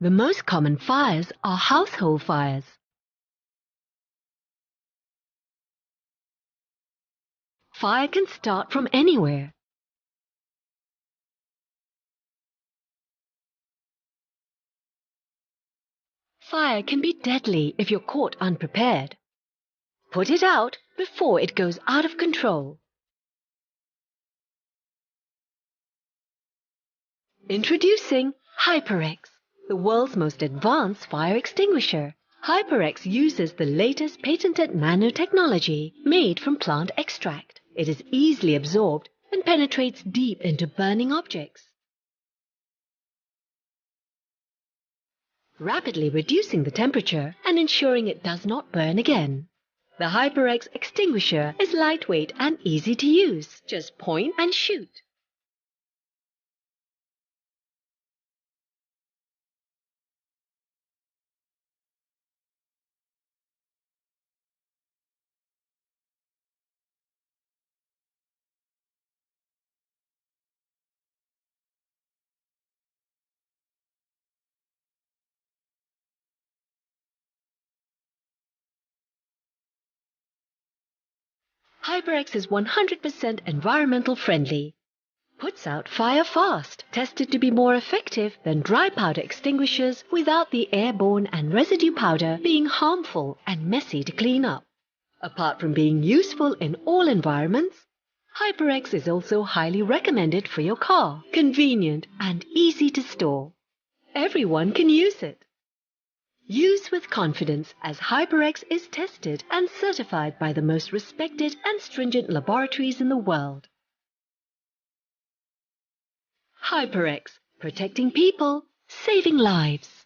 The most common fires are household fires. Fire can start from anywhere. Fire can be deadly if you're caught unprepared. Put it out before it goes out of control. Introducing Hyprex, the world's most advanced fire extinguisher. Hyprex uses the latest patented nanotechnology made from plant extract. It is easily absorbed and penetrates deep into burning objects, rapidly reducing the temperature and ensuring it does not burn again. The Hyprex extinguisher is lightweight and easy to use. Just point and shoot. Hyprex is 100% environmental friendly. Puts out fire fast, tested to be more effective than dry powder extinguishers without the airborne and residue powder being harmful and messy to clean up. Apart from being useful in all environments, Hyprex is also highly recommended for your car, convenient and easy to store. Everyone can use it. Use with confidence as Hyprex is tested and certified by the most respected and stringent laboratories in the world. Hyprex, protecting people, saving lives.